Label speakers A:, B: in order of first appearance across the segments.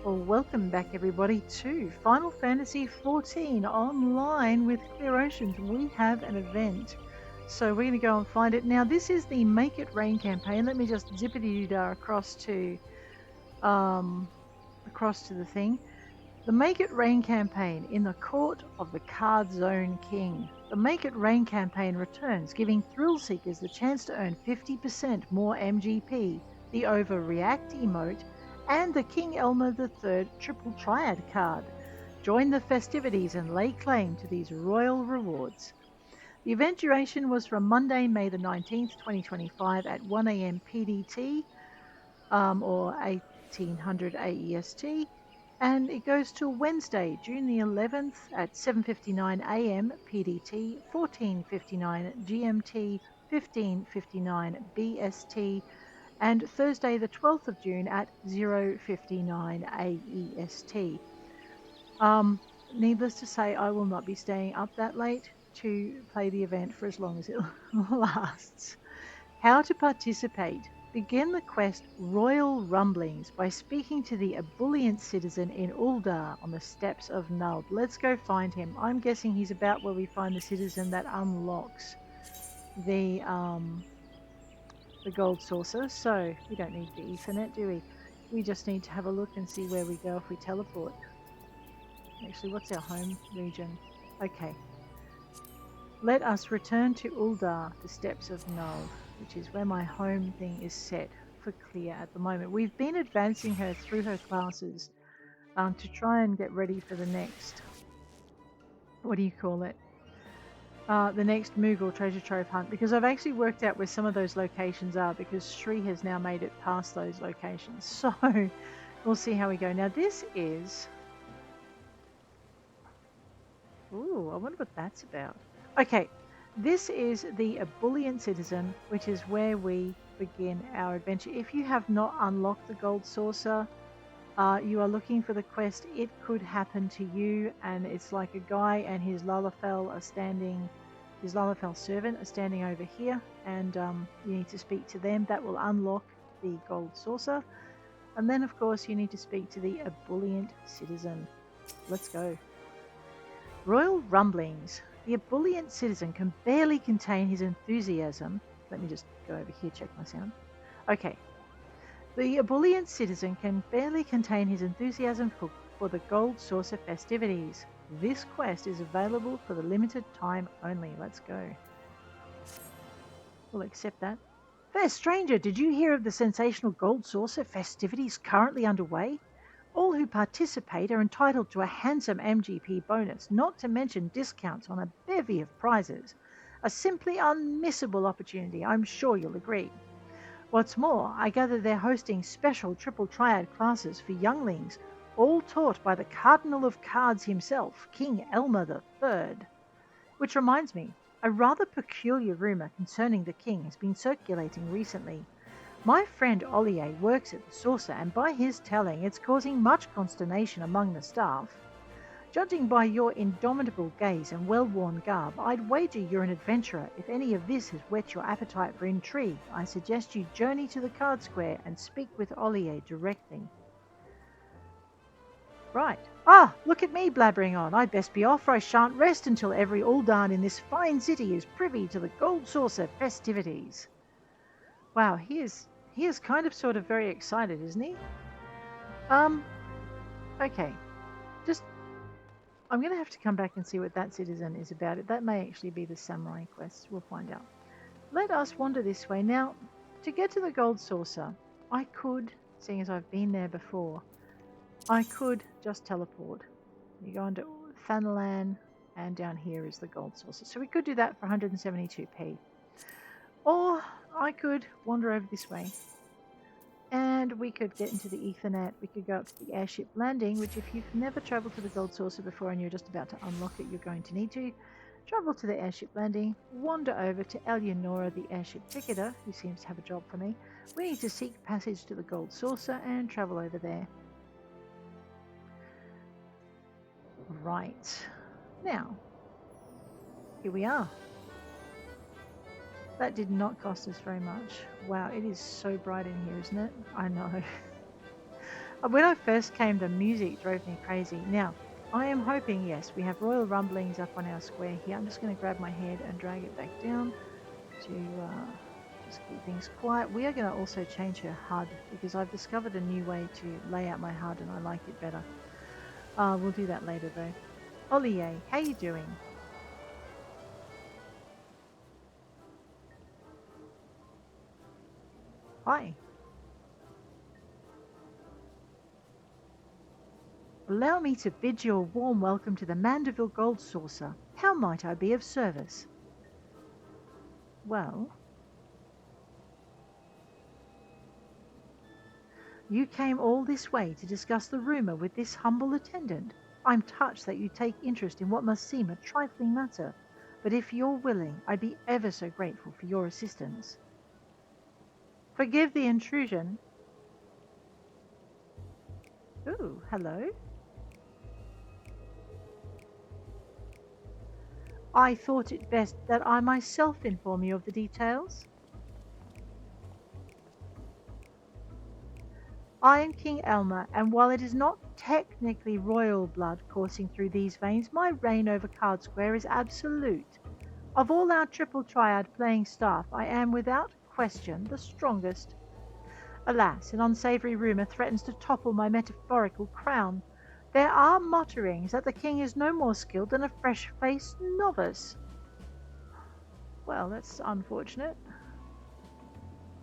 A: Well, welcome back everybody to Final Fantasy XIV online with Clear Oceans. We have an event, so we're going to go and find it. Now, this is the Make It Rain campaign. Let me just zippity-doo-dah across to the thing. The Make It Rain campaign in the court of the Card Zone King. The Make It Rain campaign returns, giving thrill seekers the chance to earn 50% more MGP, the Overreact emote, and the King Elmer III Triple Triad card. Join the festivities and lay claim to these royal rewards. The event duration was from Monday, May the 19th, 2025 at 1 a.m. PDT or 1800 AEST, and it goes till Wednesday, June the 11th at 7:59 a.m. PDT, 14:59 GMT, 15:59 BST, and Thursday the 12th of June at 0:59 AEST. Needless to say, I will not be staying up that late to play the event for as long as it lasts. How to participate. Begin the quest Royal Rumblings by speaking to the ebullient citizen in Ul'dah on the steppes of Nald. Let's go find him. I'm guessing he's about where we find the citizen that unlocks the gold saucer. So we don't need the Ethernet, do we? We just need to have a look and see where we go if we teleport. Actually, what's our home region? Okay. Let us return to Ul'dah, the steppes of Nald, which is where my home thing is set for clear at the moment. We've been advancing her through her classes to try and get ready for the next, what do you call it? The next Moogle treasure trove hunt, because I've actually worked out where some of those locations are, because Shri has now made it past those locations. So we'll see how we go. Now this is... Ooh, I wonder what that's about. Okay, this is the Ebullient Citizen, which is where we begin our adventure. If you have not unlocked the gold saucer, you are looking for the quest It Could Happen to You, and it's like a guy and his Lalafell servant are standing over here, and you need to speak to them. That will unlock the gold saucer. And then of course you need to speak to the Ebullient Citizen. Let's go. Royal Rumblings. The ebullient citizen can barely contain his enthusiasm. Let me just go over here, check my sound. Okay. The ebullient citizen can barely contain his enthusiasm for the Gold Saucer festivities. This quest is available for the limited time only. Let's go. We'll accept that. Fair stranger, did you hear of the sensational Gold Saucer festivities currently underway? All who participate are entitled to a handsome MGP bonus, not to mention discounts on a bevy of prizes. A simply unmissable opportunity, I'm sure you'll agree. What's more, I gather they're hosting special Triple Triad classes for younglings, all taught by the Cardinal of Cards himself, King Elmer III. Which reminds me, a rather peculiar rumour concerning the king has been circulating recently. My friend Ollier works at the saucer, and by his telling, it's causing much consternation among the staff. Judging by your indomitable gaze and well-worn garb, I'd wager you're an adventurer. If any of this has whet your appetite for intrigue, I suggest you journey to the card square and speak with Ollier directly. Right. Ah, look at me blabbering on. I'd best be off, or I shan't rest until every Ul'dah in this fine city is privy to the Gold Saucer festivities. Wow, he is kind of sort of very excited, isn't he? Okay. I'm going to have to come back and see what that citizen is about. That may actually be the samurai quest. We'll find out. Let us wander this way. Now, to get to the gold saucer, I could, seeing as I've been there before, I could just teleport. You go into Thanalan, and down here is the gold saucer. So we could do that for 172p. Or I could wander over this way, and we could get into the Ethernet. We could go up to the airship landing, which if you've never travelled to the gold saucer before and you're just about to unlock it, you're going to need to. Travel to the airship landing, wander over to Eleonora, the airship cricketer, who seems to have a job for me. We need to seek passage to the gold saucer and travel over there. Right. Now, here we are. That did not cost us very much. Wow, it is so bright in here, isn't it? I know. When I first came, the music drove me crazy. Now, I am hoping, yes, we have Royal Rumblings up on our square here. I'm just going to grab my head and drag it back down to just keep things quiet. We are going to also change her HUD because I've discovered a new way to lay out my HUD and I like it better. We'll do that later though. Ul'dah, how you doing? Hi. Allow me to bid you a warm welcome to the Mandeville Gold Saucer. How might I be of service? Well, you came all this way to discuss the rumour with this humble attendant. I'm touched that you take interest in what must seem a trifling matter, but if you're willing, I'd be ever so grateful for your assistance. Forgive the intrusion. Ooh, hello. I thought it best that I myself inform you of the details. I am King Elmer, and while it is not technically royal blood coursing through these veins, my reign over Card Square is absolute. Of all our Triple Triad playing staff, I am without question the strongest. Alas, an unsavoury rumour threatens to topple my metaphorical crown. There are mutterings that the king is no more skilled than a fresh-faced novice. Well, that's unfortunate.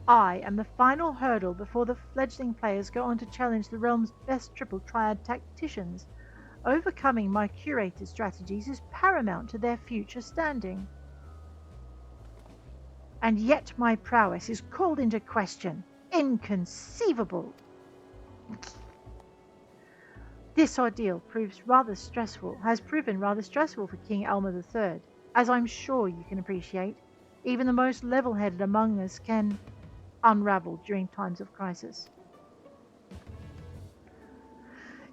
A: I am the final hurdle before the fledgling players go on to challenge the realm's best Triple Triad tacticians. Overcoming my curated strategies is paramount to their future standing. And yet my prowess is called into question. Inconceivable! This ordeal has proven rather stressful for King Elmer III, as I'm sure you can appreciate. Even the most level-headed among us can unravel during times of crisis.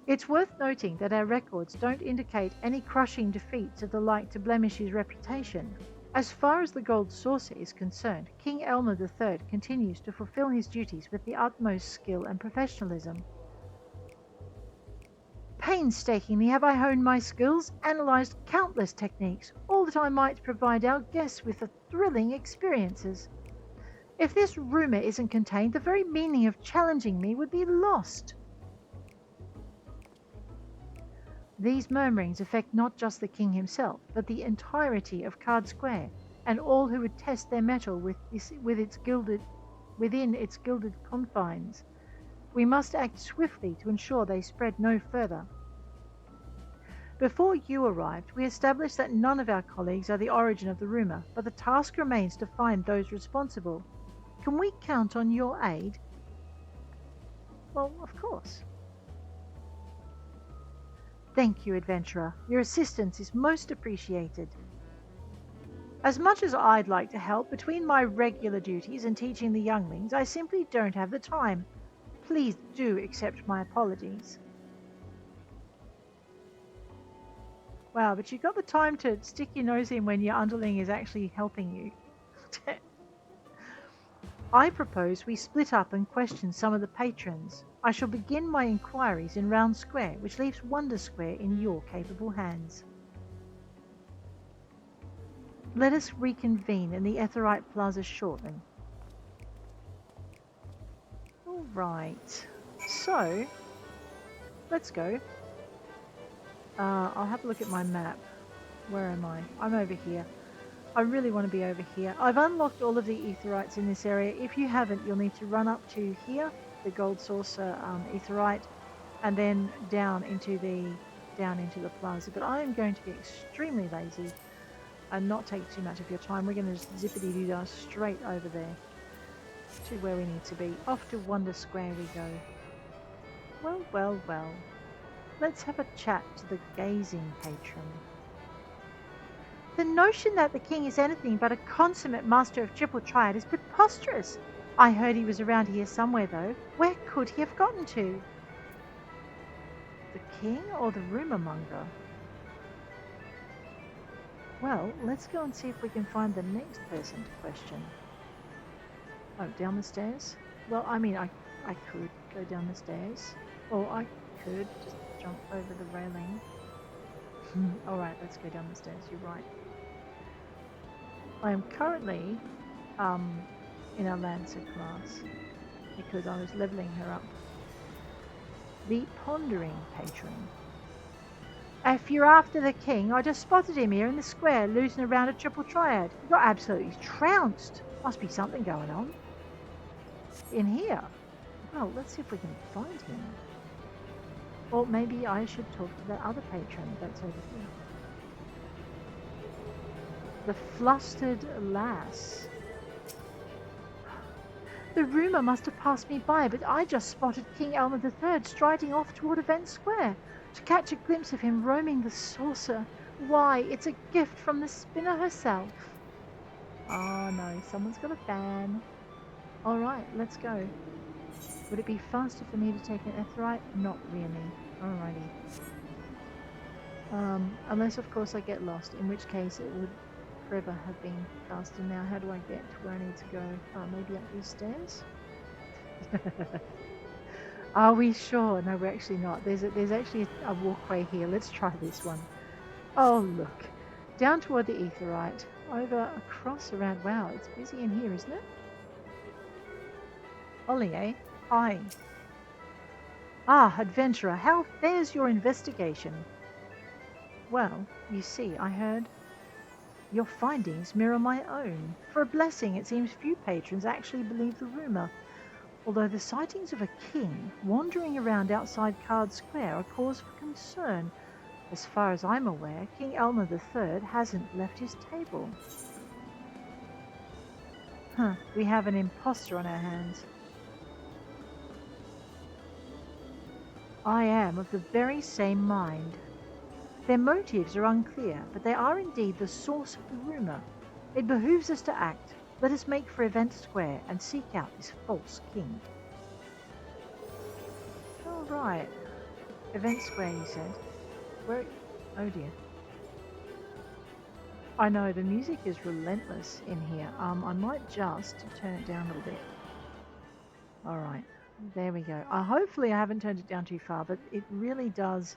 A: It's worth noting that our records don't indicate any crushing defeats of the like to blemish his reputation. As far as the Gold Saucer is concerned, King Elmer III continues to fulfill his duties with the utmost skill and professionalism. Painstakingly have I honed my skills, analysed countless techniques, all that I might provide our guests with thrilling experiences. If this rumour isn't contained, the very meaning of challenging me would be lost. These murmurings affect not just the king himself, but the entirety of Card Square, and all who would test their mettle within its gilded confines. We must act swiftly to ensure they spread no further. Before you arrived, we established that none of our colleagues are the origin of the rumour, but the task remains to find those responsible. Can we count on your aid? Well, of course. Thank you, adventurer. Your assistance is most appreciated. As much as I'd like to help, between my regular duties and teaching the younglings, I simply don't have the time. Please do accept my apologies. Wow, but you've got the time to stick your nose in when your underling is actually helping you. I propose we split up and question some of the patrons. I shall begin my inquiries in Round Square, which leaves Wonder Square in your capable hands. Let us reconvene in the Aetheryte Plaza shortly. Alright, so let's go. I'll have a look at my map. Where am I? I'm over here. I really want to be over here. I've unlocked all of the Aetherites in this area. If you haven't, you'll need to run up to here, the Gold Saucer Aetherite, and then down into the plaza. But I am going to be extremely lazy and not take too much of your time. We're going to just zippity-doo-dah straight over there to where we need to be. Off to Wonder Square we go. Well, well, well. Let's have a chat to the gazing patron. The notion that the king is anything but a consummate master of Triple Triad is preposterous. I heard he was around here somewhere, though. Where could he have gotten to? The king or the rumour monger? Well, let's go and see if we can find the next person to question. Oh, down the stairs? Well, I mean, I could go down the stairs. Or I could just jump over the railing. Alright, let's go down the stairs. You're right. I am currently in a Lancer class because I was leveling her up. The Pondering Patron. If you're after the king, I just spotted him here in the square, losing around a Triple Triad. He got absolutely trounced. Must be something going on. In here? Well, let's see if we can find him. Or maybe I should talk to that other patron that's over here. The Flustered Lass. The rumour must have passed me by, but I just spotted King Elmer III striding off toward Event Square to catch a glimpse of him roaming the saucer. Why, it's a gift from the spinner herself. Oh no, someone's got a fan. Alright, let's go. Would it be faster for me to take an Aetheryte? Not really. Alrighty. Unless of course I get lost, in which case it would forever have been faster. Now how do I get to where I need to go? Oh, maybe up these stairs? Are we sure? No, we're actually not. There's actually a walkway here. Let's try this one. Oh look. Down toward the Aetheryte. Over, across, around. Wow, it's busy in here, isn't it? Ollie, eh? Hi. Ah, adventurer, how fares your investigation? Well, you see, I heard your findings mirror my own. For a blessing, it seems few patrons actually believe the rumour, although the sightings of a king wandering around outside Card Square are cause for concern. As far as I'm aware, King Elmer III hasn't left his table. We have an imposter on our hands. I am of the very same mind. Their motives are unclear, but they are indeed the source of the rumour. It behooves us to act. Let us make for Event Square and seek out this false king. All right. Event Square, you said. Where? Oh dear. I know, the music is relentless in here. I might just turn it down a little bit. All right. There we go. Hopefully I haven't turned it down too far, but it really does,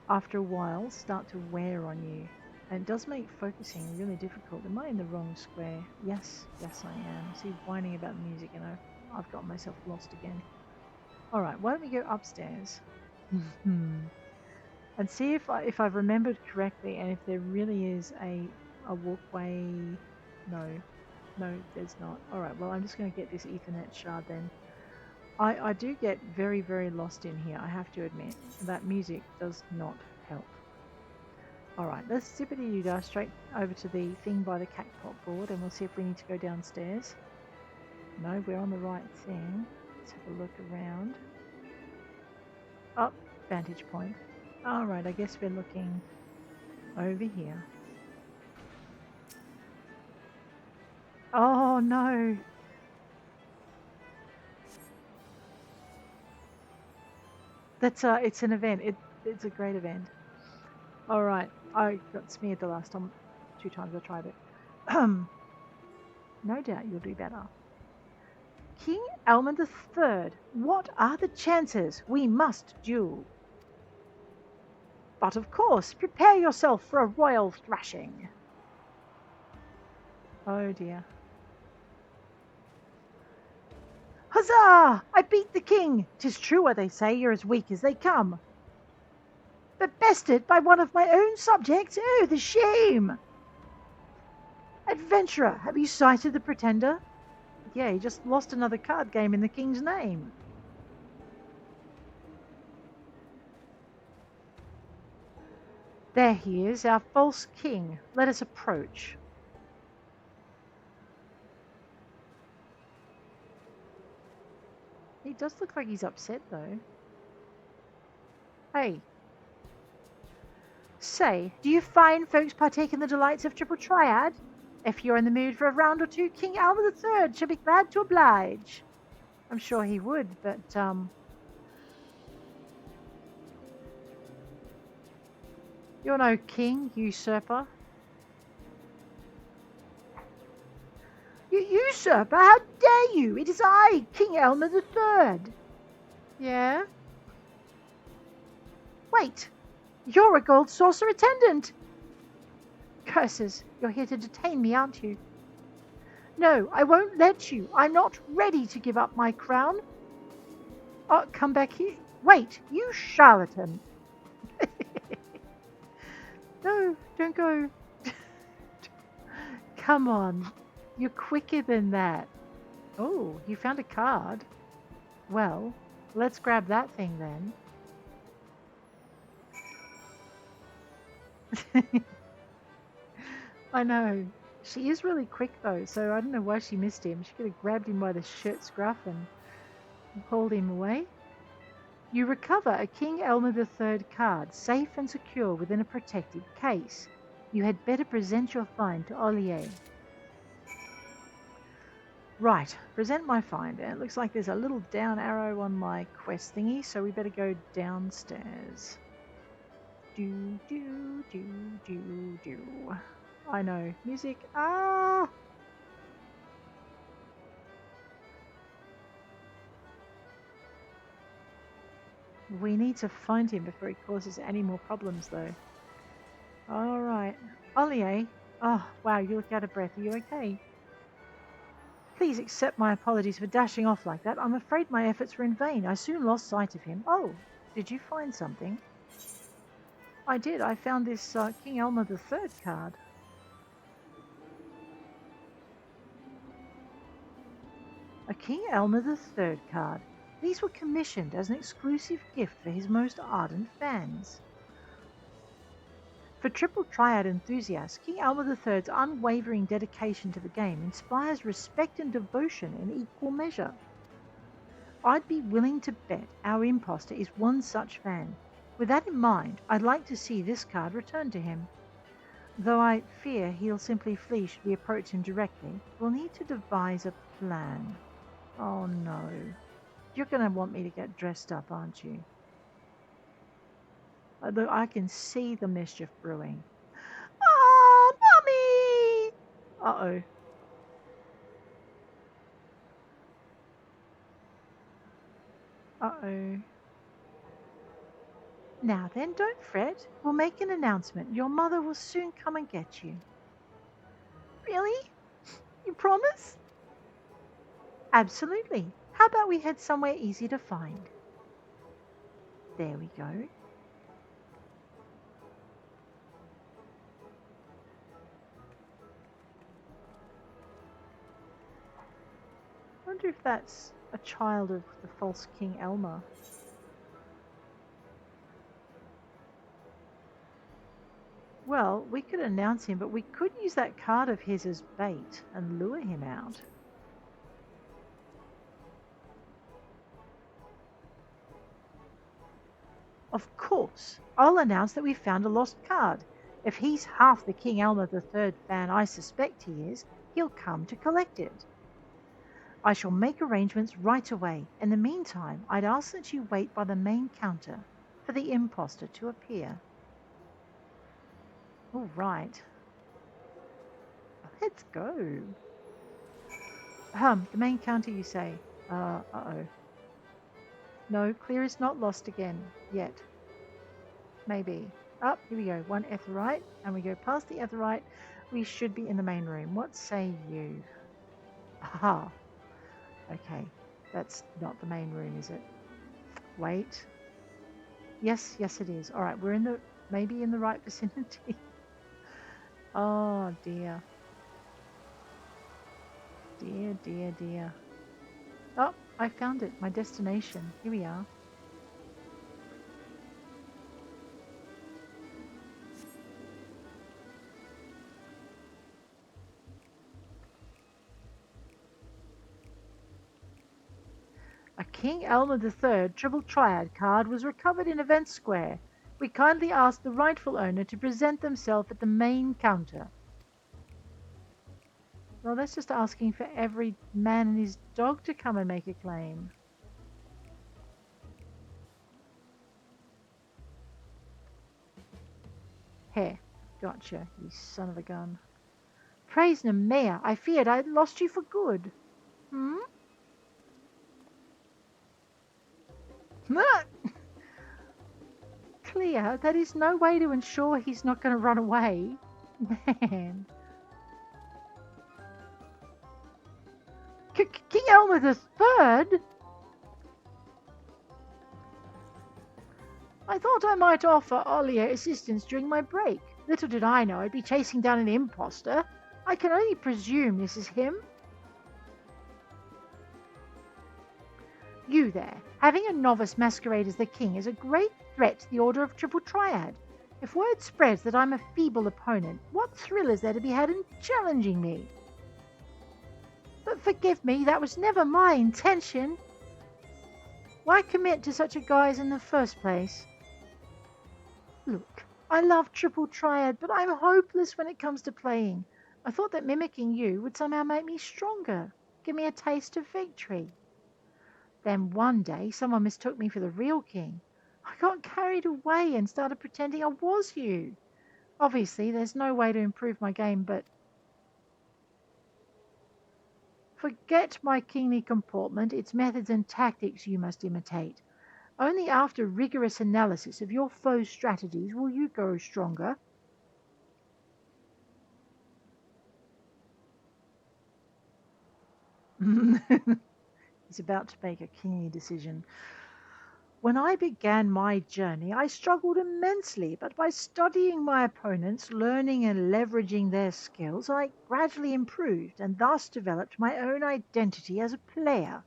A: after a while, start to wear on you. And it does make focusing really difficult. Am I in the wrong square? Yes, I am. See, whining about the music, you know. I've got myself lost again. Alright, why don't we go upstairs? And see if I've remembered correctly, and if there really is a walkway. No, there's not. Alright, well I'm just going to get this Ethernet shard then. I do get very, very lost in here, I have to admit. That music does not help. Alright, let's zippity-doo-dah straight over to the thing by the cactpot board, and we'll see if we need to go downstairs. No, we're on the right thing. Let's have a look around. Oh, vantage point. Alright, I guess we're looking over here. Oh no! That's it's an event. It's a great event. All right, I got smeared the last time. 2 times I tried it. No doubt you'll do better. King Elmer III. What are the chances? We must duel. But of course, prepare yourself for a royal thrashing. Oh dear. Huzzah! I beat the king! 'Tis true what they say, you're as weak as they come. But bested by one of my own subjects? Oh, the shame! Adventurer, have you sighted the pretender? Yeah, he just lost another card game in the king's name. There he is, our false king. Let us approach. He does look like he's upset, though. Hey. Say, do you fine folks partake in the delights of Triple Triad? If you're in the mood for a round or two, King Elmer III shall be glad to oblige. I'm sure he would, but, You're no king, usurper. You usurper? How dare you? It is I, King Elmer III. Yeah? Wait! You're a gold saucer attendant! Curses, you're here to detain me, aren't you? No, I won't let you. I'm not ready to give up my crown. Oh, come back here. Wait, you charlatan. No, don't go. Come on. You're quicker than that. Oh, you found a card. Well, let's grab that thing then. I know. She is really quick though, so I don't know why she missed him. She could have grabbed him by the shirt scruff and pulled him away. You recover a King Elmer III card, safe and secure within a protected case. You had better present your find to Ul'dah. Right, present my find. And it looks like there's a little down arrow on my quest thingy, so we better go downstairs. Do, do, do, do, do. I know. Music. Ah! We need to find him before he causes any more problems, though. Alright. Ul'dah. Oh, wow, you look out of breath. Are you okay? Please accept my apologies for dashing off like that. I'm afraid my efforts were in vain. I soon lost sight of him. Oh, did you find something? I did. I found this King Elmer III card. A King Elmer III card. These were commissioned as an exclusive gift for his most ardent fans. For Triple Triad enthusiasts, King Elmer III's unwavering dedication to the game inspires respect and devotion in equal measure. I'd be willing to bet our imposter is one such fan. With that in mind, I'd like to see this card returned to him. Though I fear he'll simply flee should we approach him directly, we'll need to devise a plan. Oh no. You're going to want me to get dressed up, aren't you? Although I can see the mischief brewing. Oh, Mummy! Uh-oh. Uh-oh. Now then, don't fret. We'll make an announcement. Your mother will soon come and get you. Really? You promise? Absolutely. How about we head somewhere easy to find? There we go. I wonder if that's a child of the false King Elmer. Well, we could announce him, but we could use that card of his as bait and lure him out. Of course, I'll announce that we found a lost card. If he's half the King Elmer III fan I suspect he is, he'll come to collect it. I shall make arrangements right away. In the meantime, I'd ask that you wait by the main counter for the imposter to appear. All right. Let's go. The main counter, you say? Uh-oh. No, clear is not lost again. Yet. Maybe. Up, here we go. One etherite, and we go past the etherite. We should be in the main room. What say you? Aha. Okay, that's not the main room, is it? Wait. Yes, it is. All right, we're maybe in the right vicinity. Oh, dear. Dear. Oh, I found it. My destination. Here we are. A King Elmer III Triple Triad card was recovered in Event Square. We kindly ask the rightful owner to present themselves at the main counter. Well, that's just asking for every man and his dog to come and make a claim. Here, gotcha, you son of a gun. Praise Nemea, I feared I'd lost you for good. clear, that is no way to ensure he's not going to run away. Man. King Elmer III? I thought I might offer Ul'dah assistance during my break. Little did I know I'd be chasing down an imposter. I can only presume this is him. You there. Having a novice masquerade as the king is a great threat to the Order of Triple Triad. If word spreads that I'm a feeble opponent, what thrill is there to be had in challenging me? But forgive me, that was never my intention. Why commit to such a guise in the first place? Look, I love Triple Triad, but I'm hopeless when it comes to playing. I thought that mimicking you would somehow make me stronger, give me a taste of victory. Then one day, someone mistook me for the real king. I got carried away and started pretending I was you. Obviously, there's no way to improve my game, but... Forget my kingly comportment, its methods and tactics you must imitate. Only after rigorous analysis of your foe's strategies will you grow stronger. He's about to make a kingly decision. When I began my journey, I struggled immensely, but by studying my opponents, learning and leveraging their skills, I gradually improved and thus developed my own identity as a player.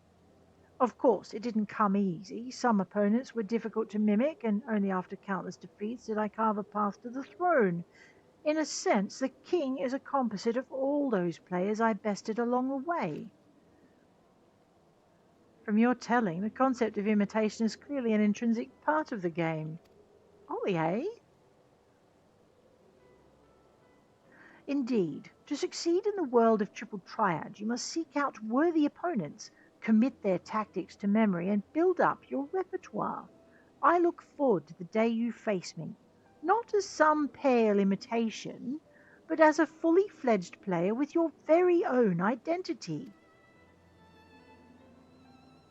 A: Of course, it didn't come easy. Some opponents were difficult to mimic, and only after countless defeats did I carve a path to the throne. In a sense, the king is a composite of all those players I bested along the way. From your telling, the concept of imitation is clearly an intrinsic part of the game. Ul'dah? Indeed, to succeed in the world of Triple Triad, you must seek out worthy opponents, commit their tactics to memory, and build up your repertoire. I look forward to the day you face me, not as some pale imitation, but as a fully fledged player with your very own identity.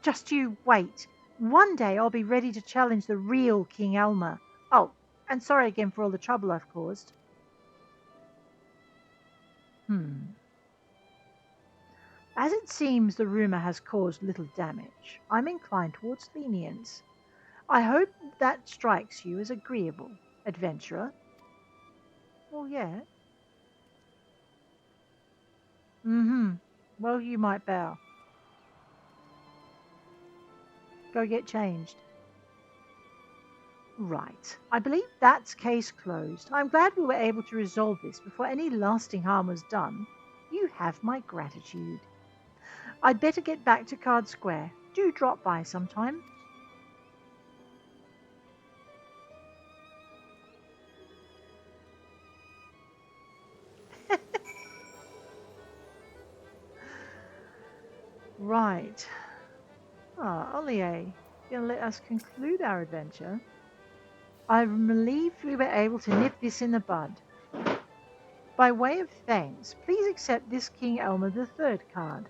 A: Just you wait. One day I'll be ready to challenge the real King Elmer. Oh, and sorry again for all the trouble I've caused. As it seems the rumour has caused little damage, I'm inclined towards lenience. I hope that strikes you as agreeable, adventurer. Oh, yeah. Well, you might bow. Go get changed. Right. I believe that's case closed. I'm glad we were able to resolve this before any lasting harm was done. You have my gratitude. I'd better get back to Card Square. Do drop by sometime. Right. Ul'dah, you gonna let us conclude our adventure? I'm relieved we were able to nip this in the bud. By way of thanks, please accept this King Elmer III card.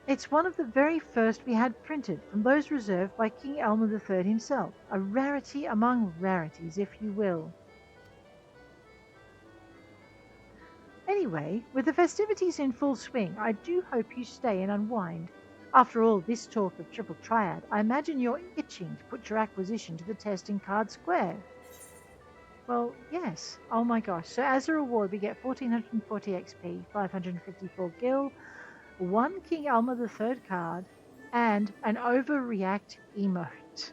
A: It's one of the very first we had printed, from those reserved by King Elmer III himself, a rarity among rarities, if you will. Anyway, with the festivities in full swing, I do hope you stay and unwind. After all this talk of Triple Triad, I imagine you're itching to put your acquisition to the test in Card Square. Well, yes. Oh my gosh. So as a reward, we get 1440 XP, 554 gil, one King Elmer III card, and an overreact emote.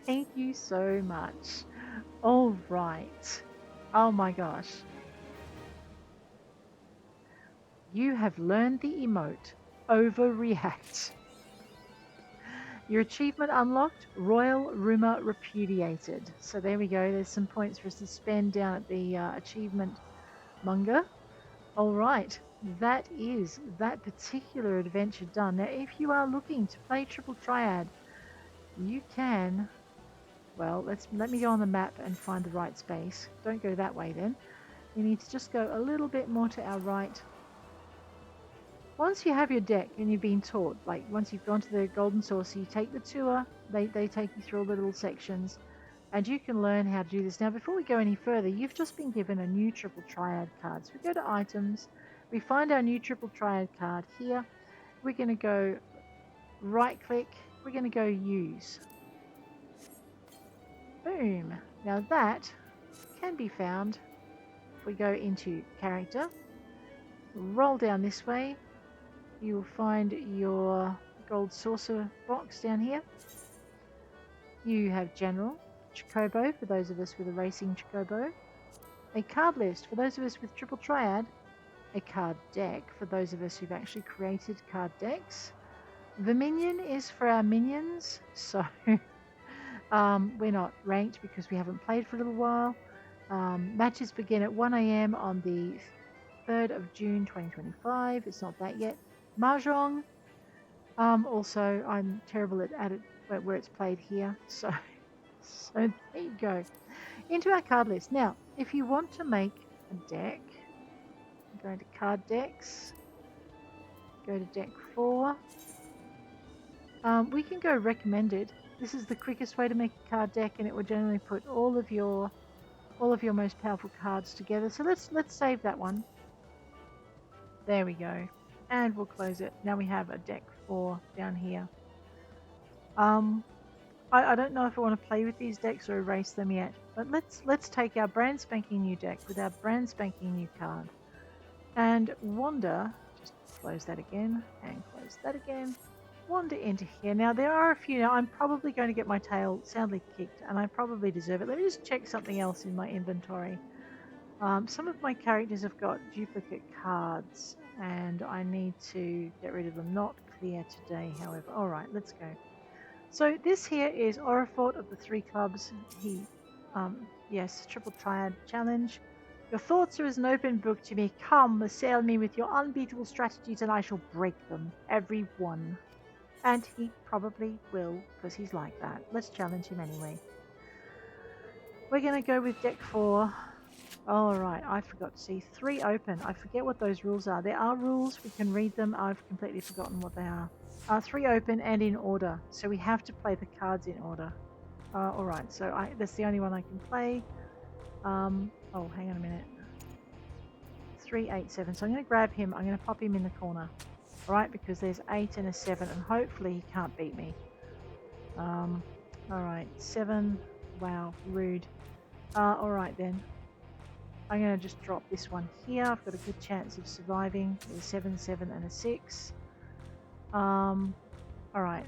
A: Thank you so much. All right. Oh my gosh. You have learned the emote, overreact. Your achievement unlocked, Royal Rumor Repudiated. So there we go. There's some points for us to spend down at the achievement monger. All right. That is that particular adventure done. Now, if you are looking to play Triple Triad, you can... Well, let me go on the map and find the right space. Don't go that way then. We need to just go a little bit more to our right. Once you have your deck and you've been taught, like once you've gone to the Golden Saucer, you take the tour, they take you through all the little sections, and you can learn how to do this. Now, before we go any further, you've just been given a new Triple Triad card. So we go to items, we find our new Triple Triad card here. We're going to go right click, we're going to go use. Boom. Now that can be found if we go into character, roll down this way, you'll find your gold saucer box down here. You have general, Chocobo for those of us with a racing Chocobo, a card list for those of us with Triple Triad, a card deck for those of us who've actually created card decks. The Minion is for our minions, so we're not ranked because we haven't played for a little while. Matches begin at 1 AM on the 3rd of June 2025. It's not that yet. Mahjong. Also, I'm terrible at it where it's played here. So there you go. Into our card list. Now, if you want to make a deck, go into card decks. Go to deck 4. We can go recommended. This is the quickest way to make a card deck, and it will generally put all of your most powerful cards together. So let's save that one. There we go. And we'll close it. Now we have a deck 4 down here. I don't know if I want to play with these decks or erase them yet, but let's take our brand spanking new deck with our brand spanking new card and wander. Just close that again and close that again. Wander into here. Now there are a few. Now I'm probably going to get my tail soundly kicked, and I probably deserve it. Let me just check something else in my inventory. Some of my characters have got duplicate cards, and I need to get rid of them. Not clear today, however. All right, let's go. So this here is Orifort of the 3 clubs. Yes, Triple Triad challenge. Your thoughts are as an open book to me. Come, assail me with your unbeatable strategies, and I shall break them, every one. And he probably will, because he's like that. Let's challenge him anyway. We're going to go with deck 4. Alright, I forgot to see. 3 open. I forget what those rules are. There are rules. We can read them. I've completely forgotten what they are. 3 open and in order. So we have to play the cards in order. Alright, so that's the only one I can play. Oh, hang on a minute. 3, 8, 7. So I'm going to grab him. I'm going to pop him in the corner. Alright, because there's 8 and a 7, and hopefully he can't beat me. Alright, 7. Wow, rude. Alright then. I'm going to just drop this one here. I've got a good chance of surviving. There's 7, 7, and a 6. Alright.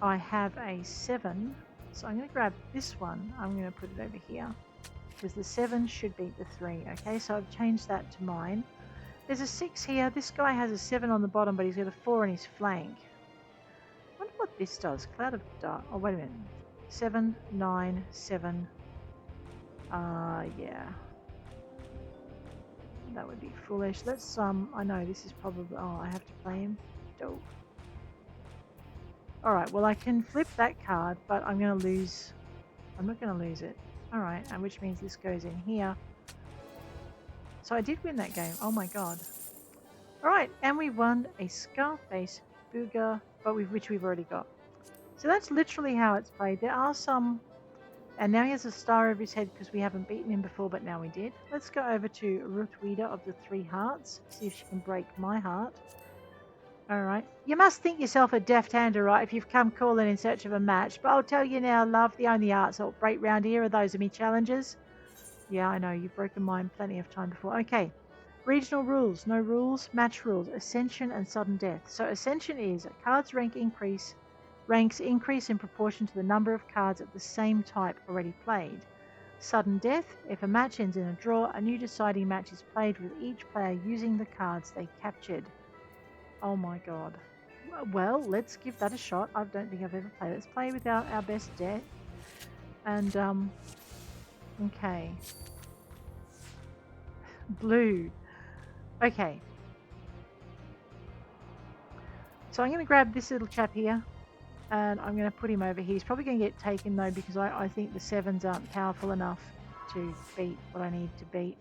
A: I have a 7. So I'm going to grab this one. I'm going to put it over here. Because the 7 should beat the 3. Okay, so I've changed that to mine. There's a 6 here. This guy has a 7 on the bottom, but he's got a 4 on his flank. I wonder what this does. Cloud of Dark. Oh, wait a minute. 7, 9, 7. Yeah. That would be foolish. Let's, I know this is probably, oh, I have to play him. Dope. Alright, well I can flip that card, but I'm going to lose, I'm not going to lose it. Alright, and which means this goes in here. So I did win that game. Oh my god. Alright, and we won a Scarface Booger, but which we've already got. So that's literally how it's played. There are some, and now he has a star over his head because we haven't beaten him before, but now we did. Let's go over to Ul'dah of the 3 hearts, see if she can break my heart. Alright. You must think yourself a deft hand, alright, if you've come calling in search of a match, but I'll tell you now, love, the only arts that'll break round here are those of me challengers. Yeah, I know, you've broken mine plenty of time before. Okay. Regional rules, no rules, match rules, Ascension and Sudden Death. So Ascension is a card's ranks increase in proportion to the number of cards of the same type already played. Sudden Death, if a match ends in a draw, a new deciding match is played with each player using the cards they captured. Oh my god. Well, let's give that a shot. I don't think I've ever played. Let's play with our best deck. And, okay. Blue. Okay. So I'm going to grab this little chap here. And I'm going to put him over here. He's probably going to get taken though, because I think the 7s aren't powerful enough to beat what I need to beat.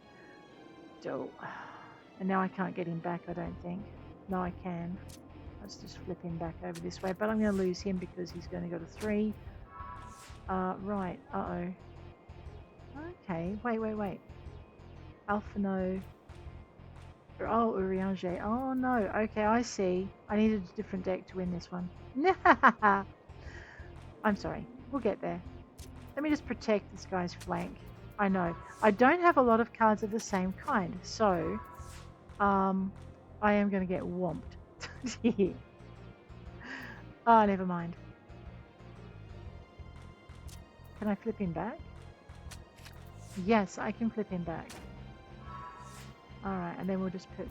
A: And now I can't get him back, I don't think. No, I can. Let's just flip him back over this way. But I'm going to lose him because he's going to go to 3. Right. Uh-oh. Okay. Wait. Alphano. Oh, Urianger. Oh, no. Okay, I see. I needed a different deck to win this one. I'm sorry. We'll get there. Let me just protect this guy's flank. I know. I don't have a lot of cards of the same kind. So, I am going to get whomped. Oh, never mind. Can I flip him back? Yes, I can flip him back. Alright, and then we'll just put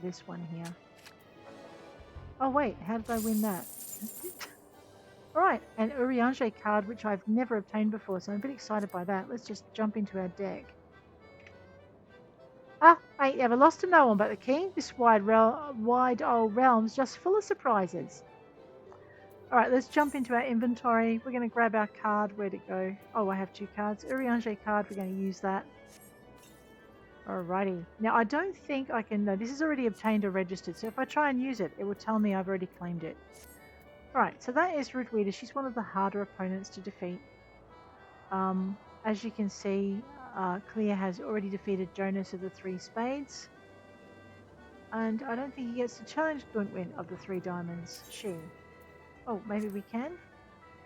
A: this one here. Oh wait, how did I win that? Alright, an Urianger card which I've never obtained before, so I'm a bit excited by that. Let's just jump into our deck. Ah, I ain't ever lost to no one but the king. This wide old realm's just full of surprises. Alright, let's jump into our inventory. We're going to grab our card. Where'd it go? Oh, I have 2 cards. Urianger card, we're going to use that. Alrighty. Now, I don't think I can... No, this is already obtained or registered, so if I try and use it, it will tell me I've already claimed it. Alright, so that is Rudwida. She's one of the harder opponents to defeat. As you can see, Clear has already defeated Jonas of the 3 spades. And I don't think he gets to challenge Guntwin of the 3 diamonds. She. Oh, maybe we can?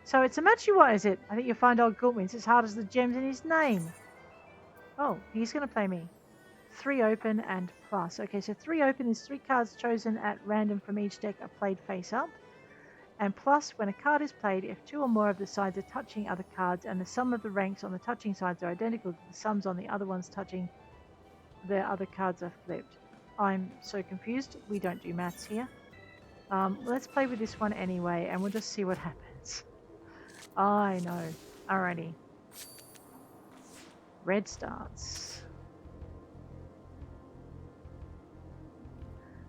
A: So it's a match you want, is it? I think you'll find old Guntwin's as hard as the gems in his name. Oh, he's going to play me. 3 open and plus. Okay, so 3 open is 3 cards chosen at random from each deck are played face up. And plus, when a card is played, if 2 or more of the sides are touching other cards and the sum of the ranks on the touching sides are identical to the sums on the other ones touching the other cards are flipped. I'm so confused. We don't do maths here. Let's play with this one anyway, and we'll just see what happens. I know. Alrighty. Red starts.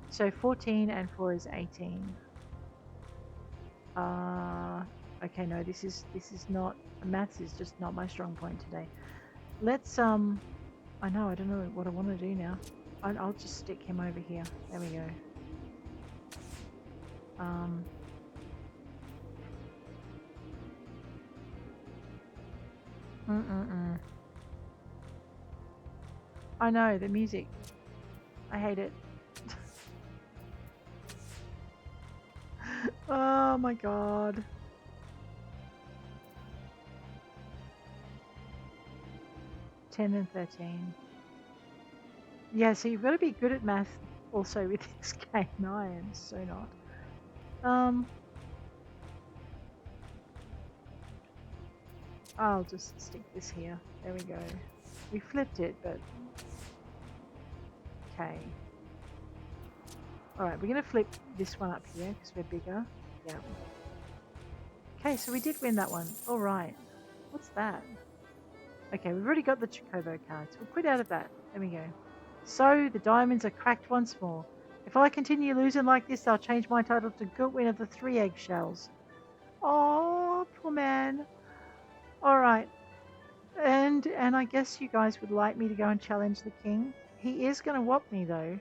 A: So 14 and 4 is 18. Okay, no, this is not... Maths is just not my strong point today. Let's, I don't know what I want to do now. I'll just stick him over here. There we go. I know, the music. I hate it. Oh my god. $10 and $13. Yeah, so you've got to be good at math also with this game. No, I am so not. I'll just stick this here. There we go. We flipped it, but... Okay. Alright, we're going to flip this one up here because we're bigger. Yeah. Okay, so we did win that one. Alright. What's that? Okay, we've already got the Chocobo cards. We'll quit out of that. There we go. So, the diamonds are cracked once more. If I continue losing like this, I'll change my title to Guntwin of the 3 eggshells. Oh, poor man. Alright. And I guess you guys would like me to go and challenge the king. He is going to whop me, though.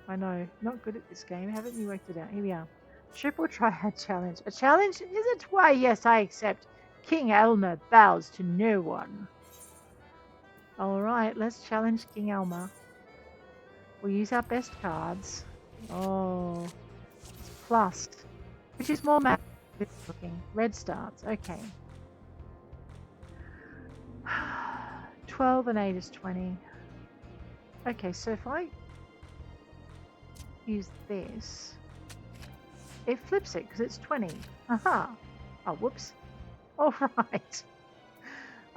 A: I know. Not good at this game. Haven't you worked it out? Here we are. Triple Triad challenge. A challenge? Is it? Why, yes, I accept. King Elmer bows to no one. Alright, let's challenge King Elmer. We'll use our best cards. Oh. It's plus. Which is more math looking. Red starts. Okay. 12 and 8 is 20. Okay, so if I use this, it flips it because it's 20. Aha. Oh, whoops. Alright.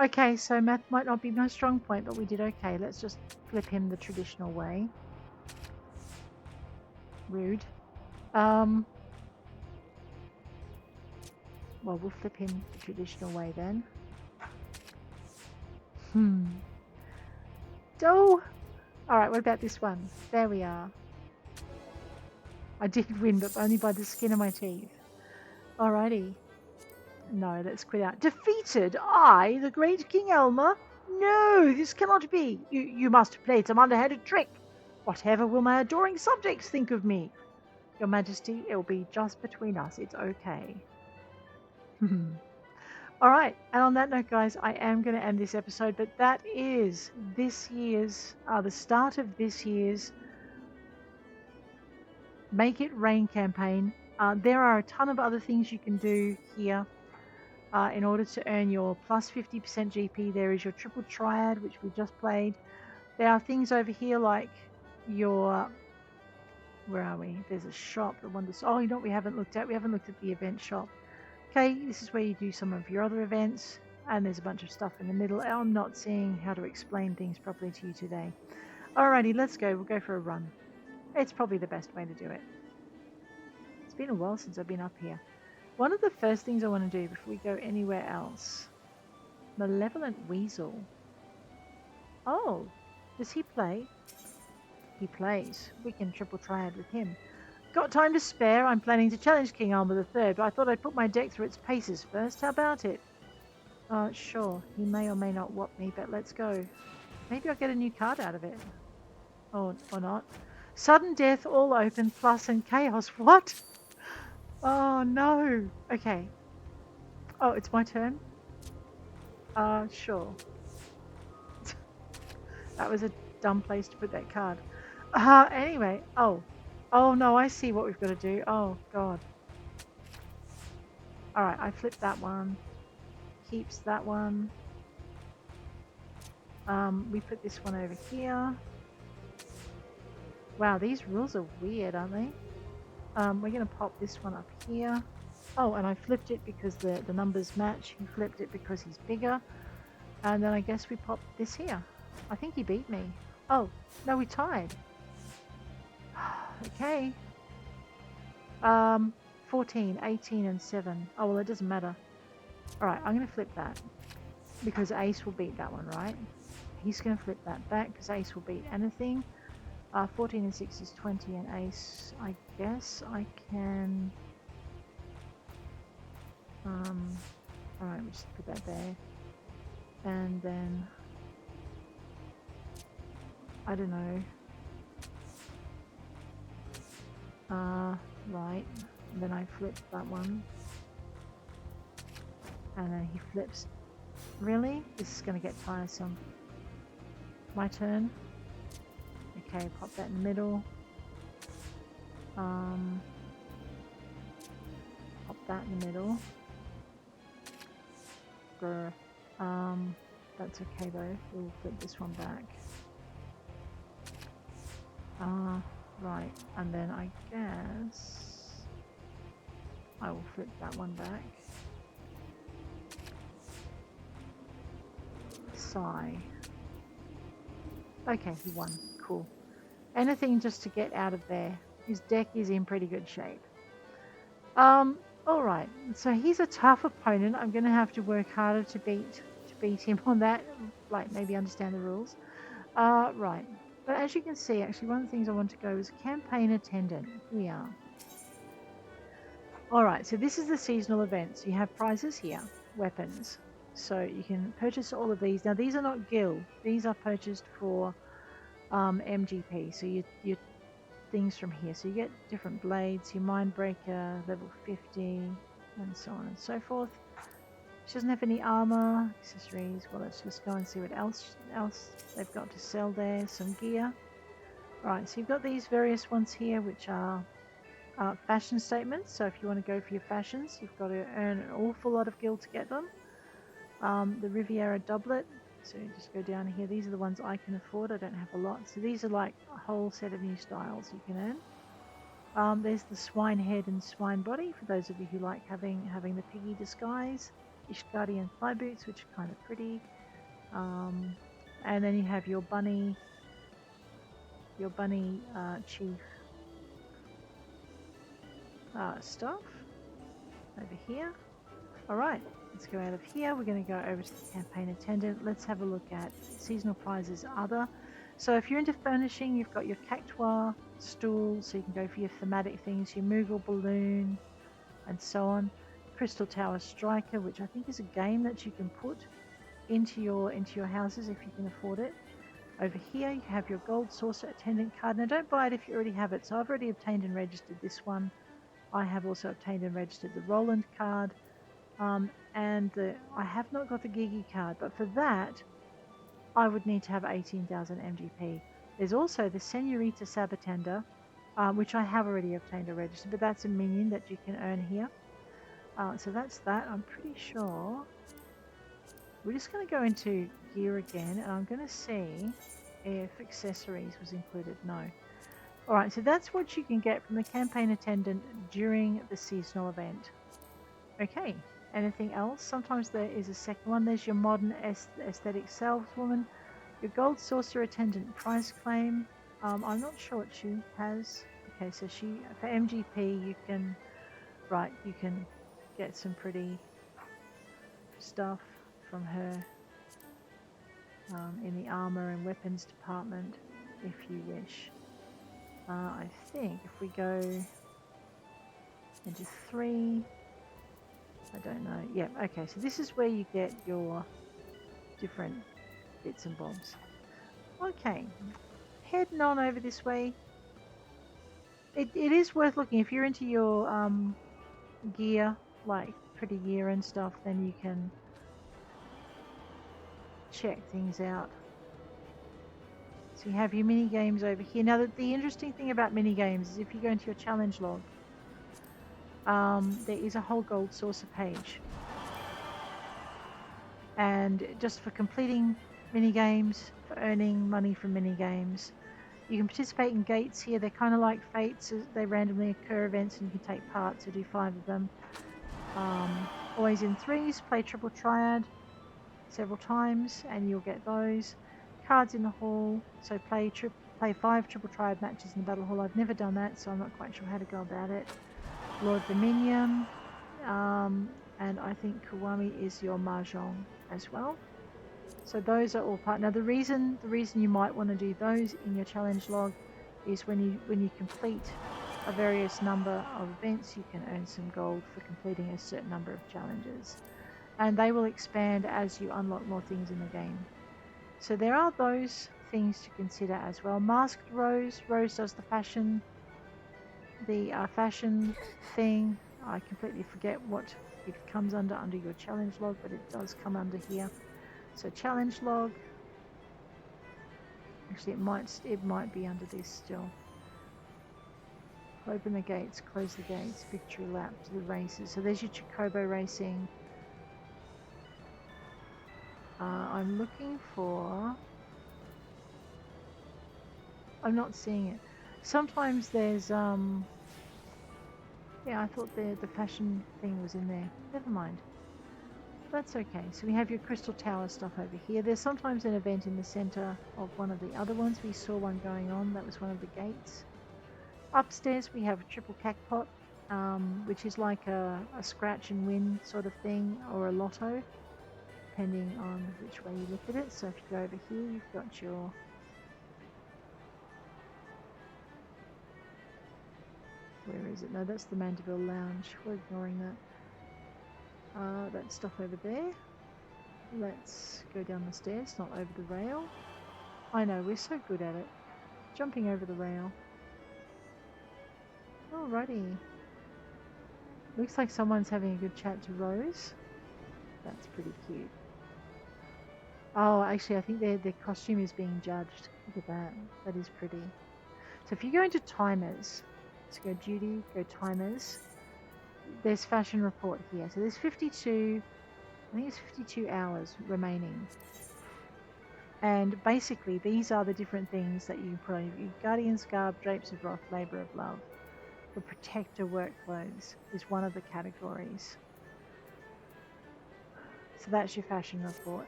A: Okay, so math might not be my strong point, but we did okay. Let's just flip him the traditional way. Rude. Well, we'll flip him the traditional way then. Oh! Alright, what about this one? There we are. I did win, but only by the skin of my teeth. Alrighty. No, let's quit out. Defeated? I, the great King Elmer? No, this cannot be. You must have played some underhanded trick. Whatever will my adoring subjects think of me? Your Majesty, it will be just between us. It's okay. All right, and on that note, guys, I am going to end this episode, but that is this year's, the start of this year's Make It Rain campaign. There are a ton of other things you can do here in order to earn your plus 50% GP. There is your Triple Triad, which we just played. There are things over here like your... Where are we? There's a shop. Oh, you know what we haven't looked at? We haven't looked at the event shop. Okay, this is where you do some of your other events, and there's a bunch of stuff in the middle. I'm not seeing how to explain things properly to you today. Alrighty, let's go. We'll go for a run. It's probably the best way to do it. It's been a while since I've been up here. One of the first things I want to do before we go anywhere else... Malevolent Weasel. Oh, does he play? He plays. We can Triple Triad with him. Got time to spare? I'm planning to challenge King Armor III, but I thought I'd put my deck through its paces first. How about it? Sure. He may or may not whop me, but let's go. Maybe I'll get a new card out of it. Or not. Sudden death, all open, plus and chaos. What? Oh, no. Okay. Oh, it's my turn? Sure. That was a dumb place to put that card. Anyway. Oh no, I see what we've got to do. Oh god. Alright, I flipped that one. Keeps that one. We put this one over here. Wow, these rules are weird, aren't they? We're going to pop this one up here. Oh, and I flipped it because the numbers match. He flipped it because he's bigger. And then I guess we pop this here. I think he beat me. Oh, no, we tied. Okay. 14, 18, and 7. Oh, well, it doesn't matter. Alright, I'm going to flip that. Because Ace will beat that one, right? He's going to flip that back because Ace will beat anything. 14 and 6 is 20, and Ace, I guess I can... Alright, we'll just put that there. And then... I don't know. Right. And then I flip that one. And then he flips. Really? This is going to get tiresome. My turn. Okay, pop that in the middle. Pop that in the middle. Grr. That's okay though. We'll flip this one back. Right, and then I guess I will flip that one back. Sigh. Okay, he won. Cool. Anything just to get out of there. His deck is in pretty good shape. Alright, so he's a tough opponent. I'm gonna have to work harder to beat him on that. Like, maybe understand the rules. Right. But as you can see, actually, one of the things I want to go is Campaign Attendant. Here we are. Alright, so this is the seasonal event. So you have prizes here, weapons. So you can purchase all of these. Now, these are not guild. These are purchased for MGP. So your things from here. So you get different blades, your Mindbreaker, level 50, and so on and so forth. She doesn't have any armor, accessories. Well, let's just go and see what else they've got to sell there. Some gear. Right, so you've got these various ones here, which are fashion statements. So if you want to go for your fashions, you've got to earn an awful lot of gil to get them. The Riviera doublet. So you just go down here. These are the ones I can afford. I don't have a lot. So these are like a whole set of new styles you can earn. There's the swine head and swine body for those of you who like having the piggy disguise. Ishgardie thigh boots, which are kind of pretty. And then you have your bunny chief stuff over here. Alright, let's go out of here. We're going to go over to the campaign attendant. Let's have a look at seasonal prizes other. So if you're into furnishing, you've got your cactuar stool, so you can go for your thematic things, your Moogle balloon, and so on. Crystal Tower Striker, which I think is a game that you can put into your houses if you can afford it. Over here you have your gold saucer attendant card. Now don't buy it if you already have it. So I've already obtained and registered this one. I have also obtained and registered the Roland card. And I have not got the Gigi card, but for that I would need to have 18,000 MGP. There's also the Senorita Sabatenda, which I have already obtained or registered, but that's a minion that you can earn here. So that's that. I'm pretty sure. We're just going to go into gear again, and I'm going to see if accessories was included. No. Alright, so that's what you can get from the campaign attendant during the seasonal event. Okay, anything else? Sometimes there is a second one. There's your modern aesthetic saleswoman, your gold saucer attendant price claim. I'm not sure what she has. Okay, so she, for MGP, you can get some pretty stuff from her in the armor and weapons department if you wish. I think if we go into 3, I don't know. Yeah, okay, so this is where you get your different bits and bobs. Okay, heading on over this way. It is worth looking. If you're into your gear, like pretty gear and stuff, then you can check things out. So you have your mini games over here. Now, the interesting thing about mini games is if you go into your challenge log, there is a whole gold saucer page. And just for completing mini games, for earning money from mini games, you can participate in gates here. They're kind of like fates. They randomly occur events and you can take part, so do 5 of them. Always in 3s, play Triple Triad several times and you'll get those. Cards in the hall, so play 5 Triple Triad matches in the battle hall. I've never done that, so I'm not quite sure how to go about it. Lord the Minion, and I think Kiwami is your Mahjong as well. So those are all part. Now the reason you might want to do those in your challenge log is when you complete a various number of events, you can earn some gold for completing a certain number of challenges, and they will expand as you unlock more things in the game. So there are those things to consider as well. Masked Rose does the fashion thing. I completely forget what it comes under your challenge log, but it does come under here. So challenge log, actually it might be under this still. Open the gates, close the gates, victory lap to the races. So there's your Chocobo racing. I'm looking for, I'm not seeing it. Sometimes there's yeah, I thought the fashion thing was in there. Never mind. That's okay. So we have your Crystal Tower stuff over here. There's sometimes an event in the center of one of the other ones. We saw one going on. That was one of the gates. Upstairs we have a triple cackpot, which is like a scratch and win sort of thing, or a lotto, depending on which way you look at it. So if you go over here, you've got your where is it? No, that's the Mandeville Lounge. We're ignoring that. That stuff over there. Let's go down the stairs, not over the rail. I know, we're so good at it. Jumping over the rail. Alrighty. Looks like someone's having a good chat to Rose. That's pretty cute. Oh, actually, I think their costume is being judged. Look at that. That is pretty. So if you go into timers, let's go duty, go timers. There's fashion report here. So there's 52, I think it's 52 hours remaining. And basically, these are the different things that you can put on. Your Guardian's Garb, Drapes of Wrath, Labor of Love. The Protector work clothes is one of the categories. So that's your fashion report.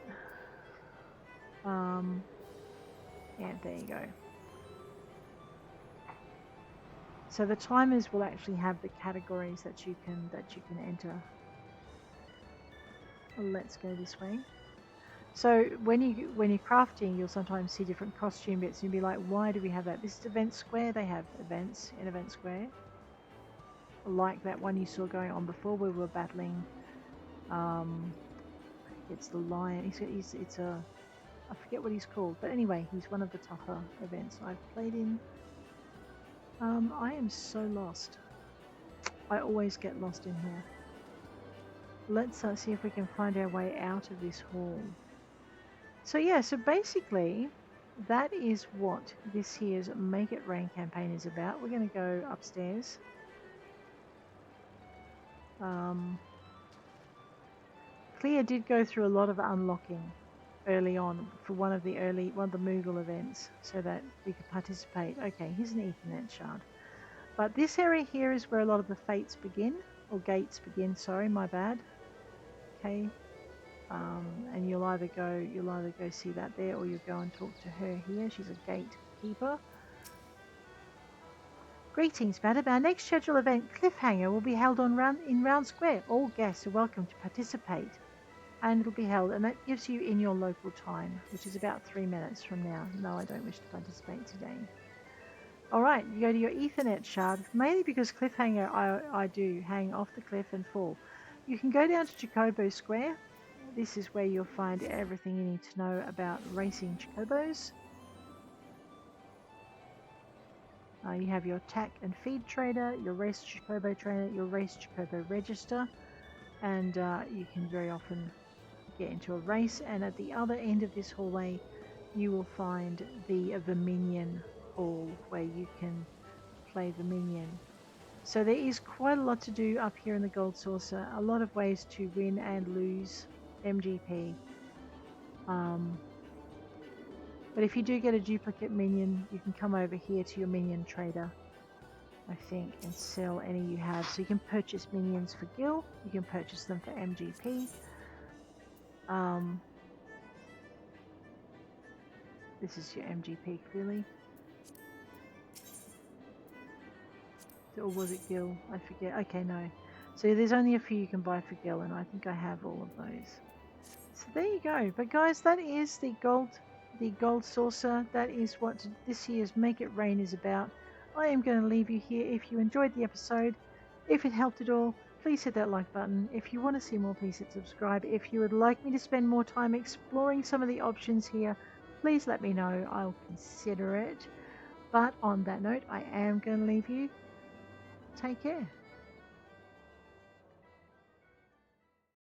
A: Yeah, there you go. So the timers will actually have the categories that you can enter. Let's go this way. So when you're crafting, you'll sometimes see different costume bits, and you'll be like, why do we have that? This is Event Square. They have events in Event Square, like that one you saw going on before, where we were battling It's the lion. It's a, I forget what he's called, but anyway, he's one of the tougher events I've played in. I am so lost. I always get lost in here. Let's see if we can find our way out of this hall. So yeah, so basically that is what this here's Make It Rain campaign is about. We're going to go upstairs. Clea did go through a lot of unlocking early on for one of the Moogle events so that we could participate. Okay, here's an Ethernet shard. But this area here is where a lot of the fates begin, or gates begin, sorry, my bad. Okay. And you'll either go see that there, or you'll go and talk to her here. She's a gatekeeper. Greetings, madam. Our next scheduled event, Cliffhanger, will be held in Round Square. All guests are welcome to participate. And it'll be held, and that gives you in your local time, which is about 3 minutes from now. No, I don't wish to participate today. Alright, you go to your Ethernet shard, mainly because Cliffhanger I do hang off the cliff and fall. You can go down to Chocobo Square. This is where you'll find everything you need to know about racing Chocobos. You have your tack and feed trader, your race Chocobo trader, your race Chocobo register, and you can very often get into a race. And at the other end of this hallway you will find the Minion hall where you can play the Minion. So there is quite a lot to do up here in the Gold Saucer, a lot of ways to win and lose MGP. But if you do get a duplicate Minion, you can come over here to your Minion trader, I think, and sell any you have. So you can purchase Minions for Gil, you can purchase them for MGP. This is your MGP, clearly. Or was it Gil? I forget. Okay, no. So there's only a few you can buy for Gil, and I think I have all of those. So there you go. But guys, that is the gold saucer. That is what this year's Make It Rain is about. I am going to leave you here. If you enjoyed the episode, if it helped at all, please hit that like button. If you want to see more, please hit subscribe. If you would like me to spend more time exploring some of the options here, please let me know. I'll consider it. But on that note, I am going to leave you. Take care.